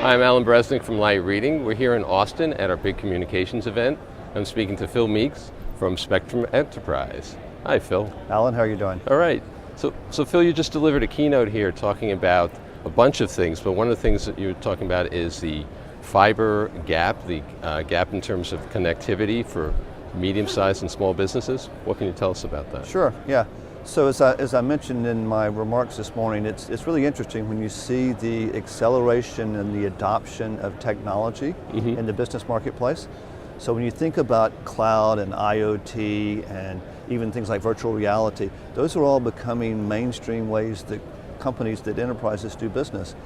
I'm Alan Bresnick from Light Reading. We're here in Austin at our big communications event. I'm speaking to Phil Meeks from Spectrum Enterprise. Hi, Phil. Alan, how are you doing? All right. So Phil, you just delivered a keynote here talking about a bunch of things, but one of the things that you were talking about is the fiber gap, the gap in terms of connectivity for medium-sized and small businesses. What can you tell us about that? Sure, yeah. So as I mentioned in my remarks this morning, it's really interesting when you see the acceleration and the adoption of technology in the business marketplace. So when you think about cloud and IoT and even things like virtual reality, those are all becoming mainstream ways that companies, that enterprises do business.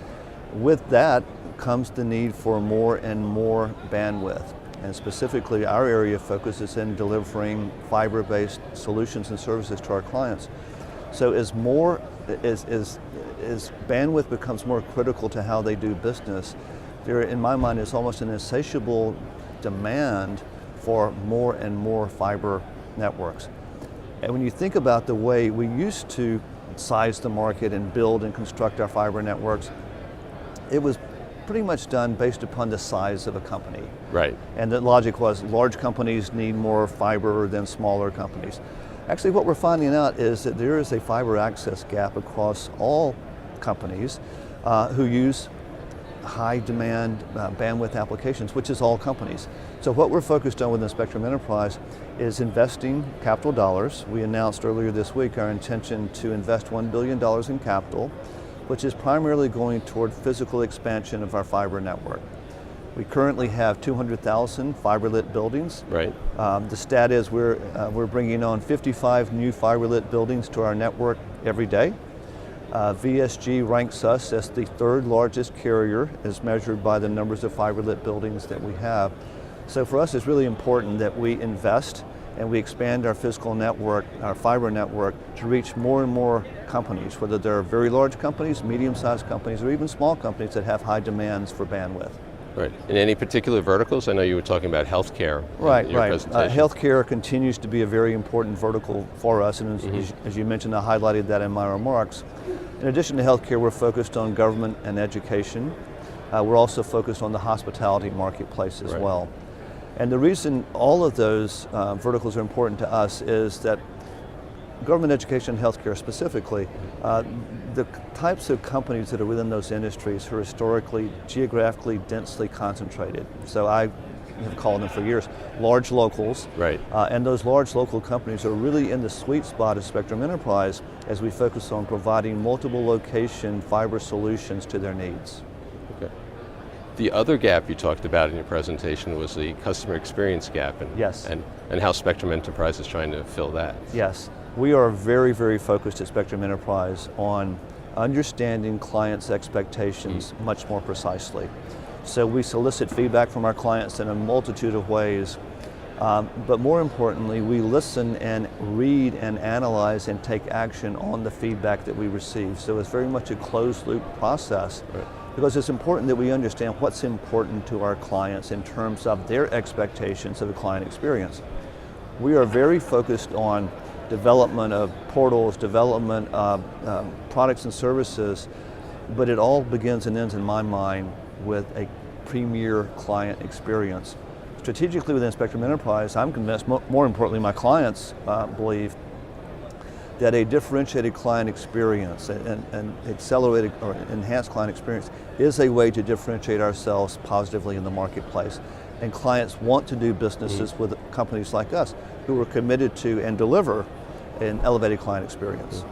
With that comes the need for more and more bandwidth. And specifically, our area of focus is in delivering fiber-based solutions and services to our clients. So as bandwidth becomes more critical to how they do business, there, in my mind, is almost an insatiable demand for more and more fiber networks. And when you think about the way we used to size the market and build and construct our fiber networks, it was pretty much done based upon the size of a company. Right. And the logic was large companies need more fiber than smaller companies. Actually, what we're finding out is that there is a fiber access gap across all companies who use high demand bandwidth applications, which is all companies. So what we're focused on within Spectrum Enterprise is investing capital dollars. We announced earlier this week our intention to invest $1 billion in capital, which is primarily going toward physical expansion of our fiber network. We currently have 200,000 fiber-lit buildings. Right. The stat is we're bringing on 55 new fiber-lit buildings to our network every day. VSG ranks us as the third largest carrier as measured by the numbers of fiber-lit buildings that we have. So for us, it's really important that we invest and we expand our physical network, our fiber network, to reach more and more companies, whether they're very large companies, medium-sized companies, or even small companies that have high demands for bandwidth. Right. In any particular verticals? I know you were talking about healthcare in your presentation. Healthcare continues to be a very important vertical for us, and as you mentioned, I highlighted that in my remarks. In addition to healthcare, we're focused on government and education. We're also focused on the hospitality marketplace as well. And the reason all of those verticals are important to us is that government, education, and healthcare specifically, the types of companies that are within those industries are historically geographically densely concentrated. So I have called them for years large locals. Right. And those large local companies are really in the sweet spot of Spectrum Enterprise as we focus on providing multiple location fiber solutions to their needs. Okay. The other gap you talked about in your presentation was the customer experience gap and how Spectrum Enterprise is trying to fill that. Yes. We are very, very focused at Spectrum Enterprise on understanding clients' expectations much more precisely. So we solicit feedback from our clients in a multitude of ways, but more importantly, we listen and read and analyze and take action on the feedback that we receive. So it's very much a closed loop process. Right. Because it's important that we understand what's important to our clients in terms of their expectations of the client experience. We are very focused on development of portals, development of products and services, but it all begins and ends, in my mind, with a premier client experience. Strategically within Spectrum Enterprise, I'm convinced, more importantly, my clients believe that a differentiated client experience and accelerated or enhanced client experience is a way to differentiate ourselves positively in the marketplace. And clients want to do businesses with companies like us who are committed to and deliver an elevated client experience.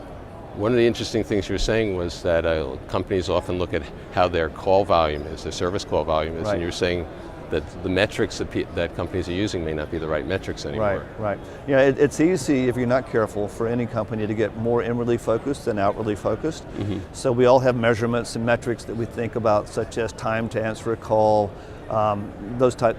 One of the interesting things you were saying was that companies often look at how their call volume is, their service call volume is, and you were saying that the metrics that companies are using may not be the right metrics anymore. Right. Yeah, it's easy, if you're not careful, for any company to get more inwardly focused than outwardly focused. So we all have measurements and metrics that we think about, such as time to answer a call, those type,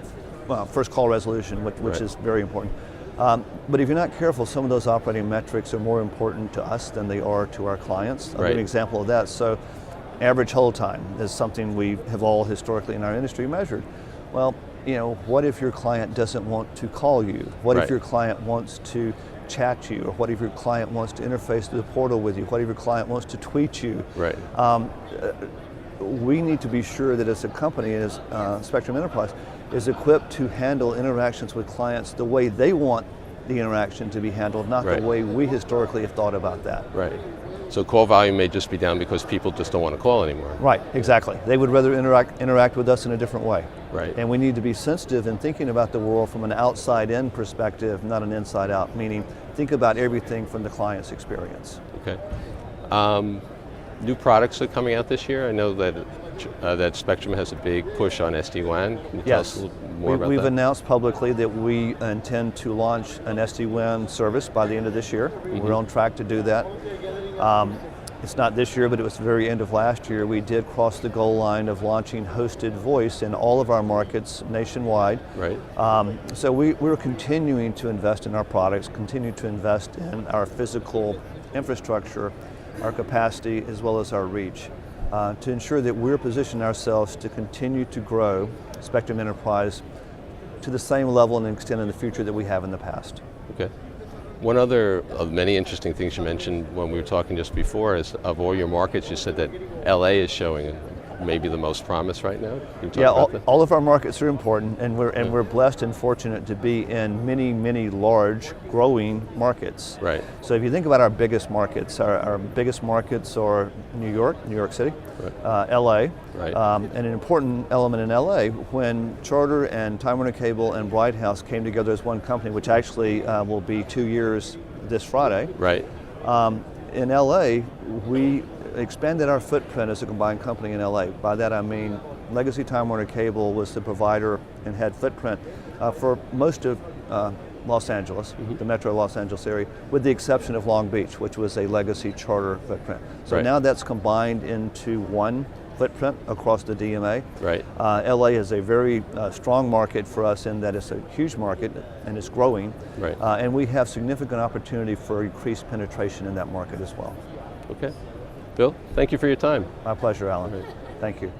first call resolution, which is very important. But if you're not careful, some of those operating metrics are more important to us than they are to our clients. I'll give an example of that. So average hold time is something we have all historically in our industry measured. Well, what if your client doesn't want to call you? What if your client wants to chat you? Or what if your client wants to interface to the portal with you? What if your client wants to tweet you? we need to be sure that as a company, as Spectrum Enterprise, is equipped to handle interactions with clients the way they want the interaction to be handled, not Right. the way we historically have thought about that. Right. So call volume may just be down because people just don't want to call anymore. Right, exactly. They would rather interact with us in a different way. Right. And we need to be sensitive in thinking about the world from an outside-in perspective, not an inside-out, meaning think about everything from the client's experience. Okay. New products are coming out this year. I know that that Spectrum has a big push on SD-WAN. Can you tell us a little more about We've that? announced publicly that we intend to launch an SD-WAN service by the end of this year. We're on track to do that. It's not this year, but it was the very end of last year. We did cross the goal line of launching hosted voice in all of our markets nationwide. Right. So we're continuing to invest in our products, continue to invest in our physical infrastructure, our capacity, as well as our reach, to ensure that we're positioning ourselves to continue to grow Spectrum Enterprise to the same level and extent in the future that we have in the past. Okay. One other of many interesting things you mentioned when we were talking just before is of all your markets, you said that LA is showing maybe the most promise right now. Can you talk about that? All of our markets are important, and we're blessed and fortunate to be in many large, growing markets. Right. So if you think about our biggest markets, our biggest markets are New York City, Right. LA, Right. and an important element in LA, when Charter and Time Warner Cable and Bright House came together as one company, which actually will be 2 years this Friday. Right. In LA, we expanded our footprint as a combined company in LA. By that I mean Legacy Time Warner Cable was the provider and had footprint for most of Los Angeles, the metro Los Angeles area, with the exception of Long Beach, which was a Legacy Charter footprint. So Right. now that's combined into one footprint across the DMA. Right. LA is a very strong market for us in that it's a huge market and it's growing. Right. And we have significant opportunity for increased penetration in that market as well. Okay. Bill, thank you for your time. My pleasure, Alan. Right. Thank you.